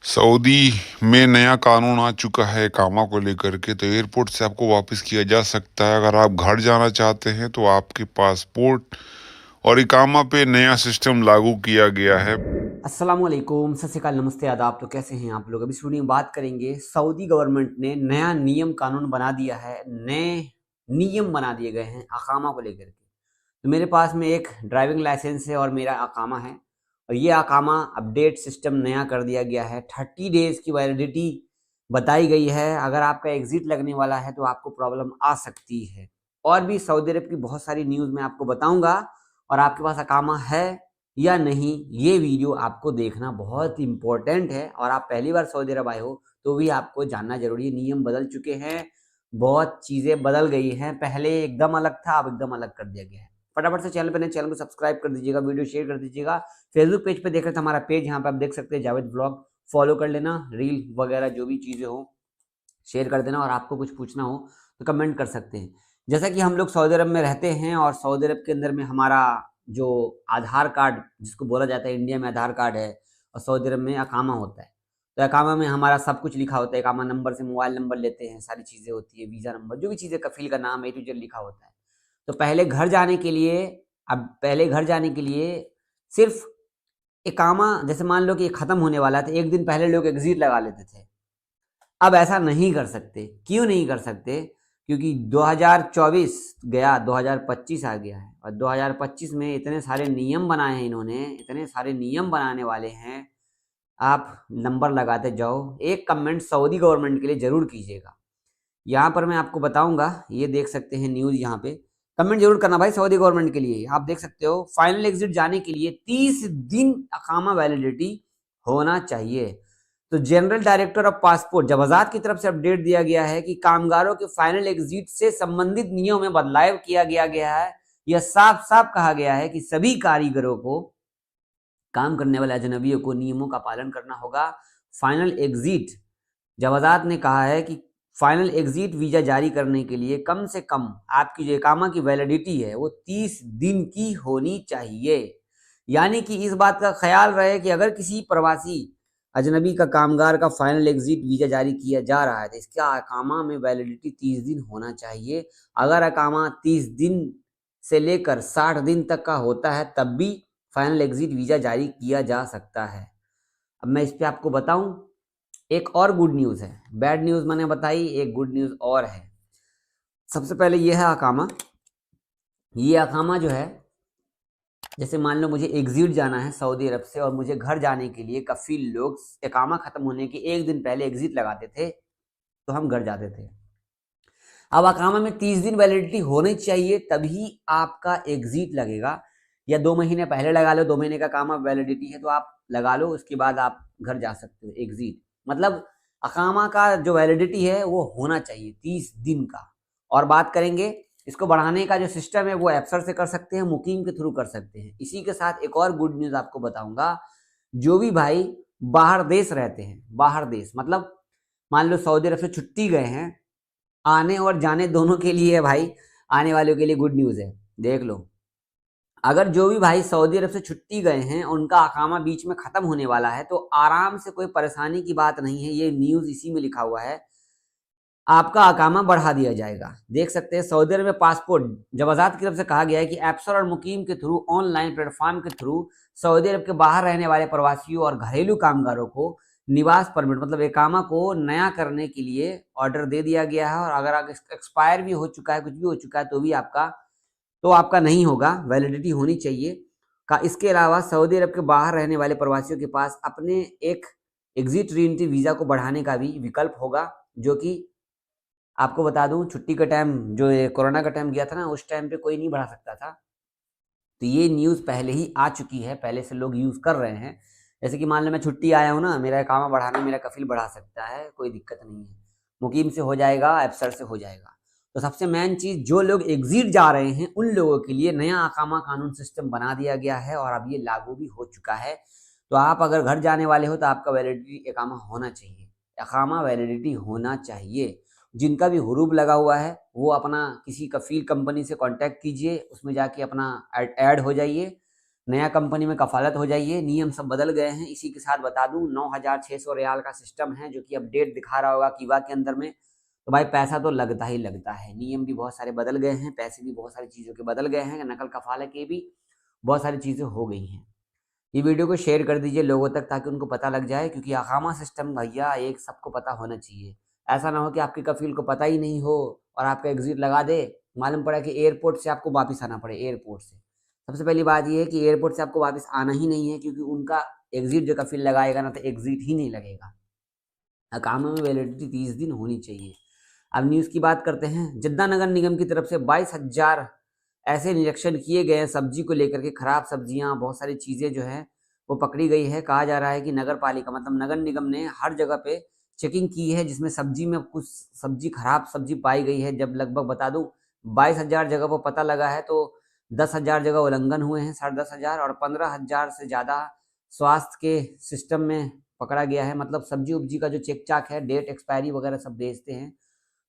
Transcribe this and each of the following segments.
Saudi में नया कानून आ चुका है इकामा को लेकर के। तो एयरपोर्ट से आपको वापस किया जा सकता है। अगर आप घर जाना चाहते हैं तो आपके पासपोर्ट और इकामा पे नया सिस्टम लागू किया गया है। अस्सलामुअलैकुम, सत श्री अकाल, नमस्ते, आदाब। तो कैसे हैं आप लोग? अभी इस वीडियो में बात करेंगे, सऊदी गवर्नमेंट ने नया नियम कानून बना दिया है। नए नियम बना दिए गए हैं अकामा को लेकर के। तो मेरे पास में एक ड्राइविंग लाइसेंस है और मेरा अकामा है, और ये अकामा अपडेट सिस्टम नया कर दिया गया है। 30 डेज की वैलिडिटी बताई गई है। अगर आपका एग्जिट लगने वाला है तो आपको प्रॉब्लम आ सकती है। और भी सऊदी अरब की बहुत सारी न्यूज़ मैं आपको बताऊंगा। और आपके पास अकामा है या नहीं, ये वीडियो आपको देखना बहुत इंपॉर्टेंट है। और आप पहली बार सऊदी अरब आए हो तो भी आपको जानना जरूरी है। नियम बदल चुके हैं, बहुत चीज़ें बदल गई हैं। पहले एकदम अलग था, अब एकदम अलग कर दिया गया है। फटाफट से चैनल पर नए, चैनल को सब्सक्राइब कर दीजिएगा, वीडियो शेयर कर दीजिएगा। फेसबुक पेज पे देख रहे थे हमारा पेज, यहाँ पे आप देख सकते हैं जावेद ब्लॉग, फॉलो कर लेना। रील वगैरह जो भी चीज़ें हो शेयर कर देना, और आपको कुछ पूछना हो तो कमेंट कर सकते हैं। जैसा कि हम लोग सऊदी अरब में रहते हैं, और सऊदी अरब के अंदर में हमारा जो आधार कार्ड जिसको बोला जाता है, इंडिया में आधार कार्ड है और सऊदी अरब में अकामा होता है। तो अकामा में हमारा सब कुछ लिखा होता है। अकामा नंबर से मोबाइल नंबर लेते हैं, सारी चीज़ें होती है, वीज़ा नंबर, जो भी चीज़ें, कफील का नाम, ए टू जेड लिखा होता है। तो पहले घर जाने के लिए सिर्फ इकामा, जैसे मान लो कि ये खत्म होने वाला है तो एक दिन पहले लोग एग्जिट लगा लेते थे। अब ऐसा नहीं कर सकते। क्यों नहीं कर सकते? क्योंकि 2024 गया, 2025 आ गया है, और 2025 में इतने सारे नियम बनाए हैं इन्होंने, इतने सारे नियम बनाने वाले हैं। आप नंबर लगाते जाओ। एक कमेंट सऊदी गवर्नमेंट के लिए जरूर कीजिएगा। यहाँ पर मैं आपको बताऊंगा, ये देख सकते हैं न्यूज़, यहाँ पे कमेंट जरूर करना भाई सऊदी गवर्नमेंट के लिए। आप देख सकते हो, फाइनल एग्जिट जाने के लिए 30 दिन अकामा वैलिडिटी होना चाहिए। तो जनरल डायरेक्टर ऑफ पासपोर्ट जवाजात की तरफ से अपडेट दिया गया है कि कामगारों के फाइनल एग्जिट से संबंधित नियमों में बदलाव किया गया है। यह साफ साफ कहा गया है कि सभी कारीगरों को, काम करने वाले अजनबियों को नियमों का पालन करना होगा। फाइनल एग्जिट, जवाजात ने कहा है कि फाइनल एग्जिट वीजा जारी करने के लिए कम से कम आपकी जो इकामा की वैलिडिटी है वो 30 दिन की होनी चाहिए। यानी कि इस बात का ख्याल रहे कि अगर किसी प्रवासी अजनबी का, कामगार का फाइनल एग्जिट वीजा जारी किया जा रहा है तो इसका अकामा में वैलिडिटी 30 दिन होना चाहिए। अगर अकामा 30 दिन से लेकर 60 दिन तक का होता है तब भी फाइनल एग्जिट वीजा जारी किया जा सकता है। अब मैं इस पे आपको बताऊं, एक और गुड न्यूज़ है। बैड न्यूज़ मैंने बताई, एक गुड न्यूज़ और है। सबसे पहले ये है अकामा। ये अकामा जो है, जैसे मान लो मुझे एग्जिट जाना है सऊदी अरब से, और मुझे घर जाने के लिए कफील लोग इकामा खत्म होने के एक दिन पहले एग्जिट लगाते थे, तो हम घर जाते थे। अब अकामा में 30 दिन वैलिडिटी होनी चाहिए तभी आपका एग्जिट लगेगा। या 2 महीने पहले लगा लो, 2 महीने का अकामा वैलिडिटी है तो आप लगा लो, उसके बाद आप घर जा सकते हो एग्जिट। मतलब अकामा का जो वैलिडिटी है वो होना चाहिए 30 दिन का। और बात करेंगे इसको बढ़ाने का जो सिस्टम है वो अफसर से कर सकते हैं, मुकीम के थ्रू कर सकते हैं। इसी के साथ एक और गुड न्यूज़ आपको बताऊंगा। जो भी भाई बाहर देश रहते हैं, बाहर देश मतलब मान लो सऊदी अरब से छुट्टी गए हैं, आने और जाने दोनों के लिए है भाई। आने वालों के लिए गुड न्यूज़ है, देख लो। अगर जो भी भाई सऊदी अरब से छुट्टी गए हैं, उनका अकामा बीच में खत्म होने वाला है, तो आराम से, कोई परेशानी की बात नहीं है। ये न्यूज़ इसी में लिखा हुआ है, आपका अकामा बढ़ा दिया जाएगा। देख सकते हैं सऊदी अरब में पासपोर्ट जवाजात की तरफ से कहा गया है कि अफसर और मुकीम के थ्रू, ऑनलाइन प्लेटफॉर्म के थ्रू सऊदी अरब के बाहर रहने वाले प्रवासियों और घरेलू कामगारों को निवास परमिट, मतलब इकामा को नया करने के लिए ऑर्डर दे दिया गया है। और अगर एक्सपायर भी हो चुका है, कुछ भी हो चुका है, तो आपका नहीं होगा, वैलिडिटी होनी चाहिए का। इसके अलावा सऊदी अरब के बाहर रहने वाले प्रवासियों के पास अपने एक एग्जिट री एंट्री वीज़ा को बढ़ाने का भी विकल्प होगा। जो कि आपको बता दूं, छुट्टी का टाइम, जो ये कोरोना का टाइम गया था ना, उस टाइम पे कोई नहीं बढ़ा सकता था। तो ये न्यूज़ पहले ही आ चुकी है, पहले से लोग यूज़ कर रहे हैं। जैसे कि मान लो मैं छुट्टी आया हूँ ना, मेरा इकामा बढ़ाना, मेरा कफील बढ़ा सकता है, कोई दिक्कत नहीं है। मुकीम से हो जाएगा, अफसर से हो जाएगा। तो सबसे मेन चीज़, जो लोग एग्जिट जा रहे हैं उन लोगों के लिए नया अकामा कानून सिस्टम बना दिया गया है, और अब ये लागू भी हो चुका है। तो आप अगर घर जाने वाले हो तो आपका वैलिडिटी इकामा होना चाहिए, इकामा वैलिडिटी होना चाहिए। जिनका भी हुरूब लगा हुआ है वो अपना किसी कफील कंपनी से कांटेक्ट कीजिए, उसमें जाके अपना ऐड हो जाइए। नया कंपनी में कफालत हो जाइए। नियम सब बदल गए हैं। इसी के साथ बता दूं 9,600 रियाल का सिस्टम है जो कि अपडेट दिखा रहा होगा कीवा के अंदर में। तो भाई पैसा तो लगता ही लगता है। नियम भी बहुत सारे बदल गए हैं, पैसे भी बहुत सारी चीज़ों के बदल गए हैं, नकल कफाले के भी बहुत सारी चीज़ें हो गई हैं। ये वीडियो को शेयर कर दीजिए लोगों तक ताकि उनको पता लग जाए, क्योंकि अकामा सिस्टम भैया एक सबको पता होना चाहिए। ऐसा ना हो कि आपके कफील को पता ही नहीं हो और आपका एग्जिट लगा दे, मालूम पड़ा कि एयरपोर्ट से आपको वापस आना पड़े। एयरपोर्ट से सबसे पहली बात ये है कि एयरपोर्ट से आपको वापस आना ही नहीं है, क्योंकि उनका एग्जिट जो कफील लगाएगा ना तो एग्जिट ही नहीं लगेगा। अकामा में वैलिडिटी 30 दिन होनी चाहिए। अब न्यूज़ की बात करते हैं। जिद्दा नगर निगम की तरफ से 22,000 ऐसे निरीक्षण किए गए हैं सब्जी को लेकर के। खराब सब्जियां, बहुत सारी चीज़ें जो है वो पकड़ी गई है। कहा जा रहा है कि नगर पालिका मतलब नगर निगम ने हर जगह पे चेकिंग की है, जिसमें सब्जी में कुछ सब्जी खराब सब्जी पाई गई है। जब लगभग बता दूं 22,000 जगह पर पता लगा है तो 10,000 जगह उल्लंघन हुए हैं, 10,500 और 15,000 से ज़्यादा स्वास्थ्य के सिस्टम में पकड़ा गया है। मतलब सब्जी उब्जी का जो चेक चाक है, डेट एक्सपायरी वगैरह सब बेचते हैं,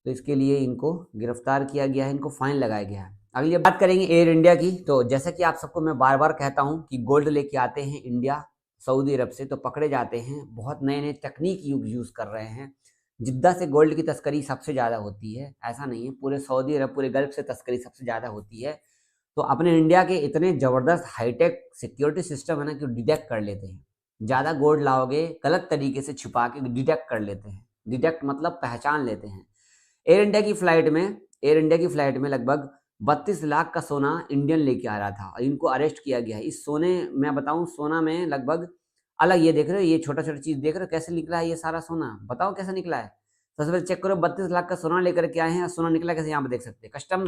तो इसके लिए इनको गिरफ्तार किया गया है, इनको फाइन लगाया गया है। अगली बात करेंगे एयर इंडिया की। तो जैसा कि आप सबको मैं बार बार कहता हूं कि गोल्ड लेके आते हैं इंडिया सऊदी अरब से तो पकड़े जाते हैं। बहुत नए नए तकनीक यूज कर रहे हैं। जिद्दा से गोल्ड की तस्करी सबसे ज़्यादा होती है, ऐसा नहीं है, पूरे सऊदी अरब पूरे गल्फ से तस्करी सबसे ज़्यादा होती है। तो अपने इंडिया के इतने ज़बरदस्त हाईटेक सिक्योरिटी सिस्टम है ना कि डिटेक्ट कर लेते हैं। ज़्यादा गोल्ड लाओगे गलत तरीके से छुपा के डिटेक्ट कर लेते हैं। डिटेक्ट मतलब पहचान लेते हैं। एयर इंडिया की फ्लाइट में लगभग 32 लाख का सोना इंडियन लेके आ रहा था और इनको अरेस्ट किया गया है। इस सोने मैं बताऊं, सोना में लगभग अलग, ये देख रहे हो, ये छोटा छोटा चीज देख रहे हो कैसे निकला है ये सारा सोना, बताओ कैसे निकला है। सबसे पहले चेक करो, 32 लाख का सोना लेकर के आए हैं और सोना निकला कैसे, यहाँ पे देख सकते हैं।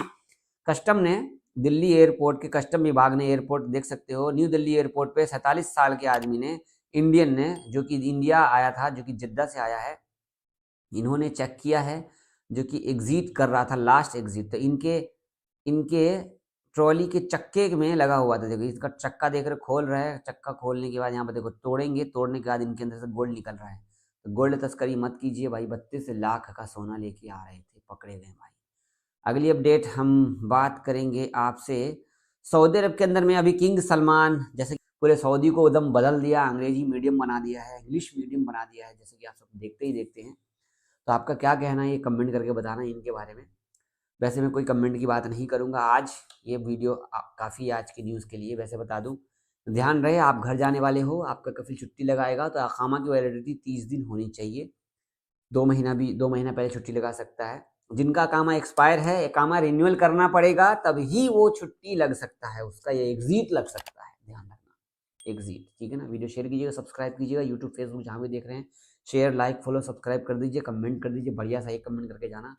कस्टम ने दिल्ली एयरपोर्ट के कस्टम विभाग ने, एयरपोर्ट देख सकते हो, न्यू दिल्ली एयरपोर्ट पे 47 साल के आदमी ने, इंडियन ने, जो कि इंडिया आया था, जो कि जिद्दा से आया है, इन्होंने चेक किया है, जो कि एग्जिट कर रहा था, लास्ट एग्जिट। तो इनके इनके ट्रॉली के चक्के में लगा हुआ था। देखो इसका चक्का देख रहे, खोल रहा है। चक्का खोलने के बाद यहाँ पर देखो तोड़ेंगे, तोड़ने के बाद इनके अंदर से गोल्ड निकल रहा है। तो गोल्ड तस्करी मत कीजिए भाई। 32 लाख का सोना लेके आ रहे थे, पकड़े गए भाई। अगली अपडेट हम बात करेंगे आपसे। सऊदी अरब के अंदर में अभी किंग सलमान, जैसे पूरे सऊदी को एकदम बदल दिया, अंग्रेजी मीडियम बना दिया है, इंग्लिश मीडियम बना दिया है, जैसे कि आप सब देखते ही देखते हैं। तो आपका क्या कहना है ये कमेंट करके बताना इनके बारे में। वैसे मैं कोई कमेंट की बात नहीं करूंगा आज। ये वीडियो काफ़ी आज की न्यूज़ के लिए। वैसे बता दूं, ध्यान रहे आप घर जाने वाले हो, आपका कफिल छुट्टी लगाएगा तो अकामा की वैलिडिटी 30 दिन होनी चाहिए। 2 महीना पहले छुट्टी लगा सकता है। जिनका अकामा एक्सपायर है, अकामा रिन्यूअल करना पड़ेगा, तभी वो छुट्टी लग सकता है, उसका ये एग्जिट लग सकता है, ध्यान रखना। एग्जिट, ठीक है ना। वीडियो शेयर कीजिएगा, सब्सक्राइब कीजिएगा, यूट्यूब फेसबुक जहाँ भी देख रहे हैं शेयर लाइक फॉलो सब्सक्राइब कर दीजिए, कमेंट कर दीजिए, बढ़िया सा एक कमेंट करके जाना।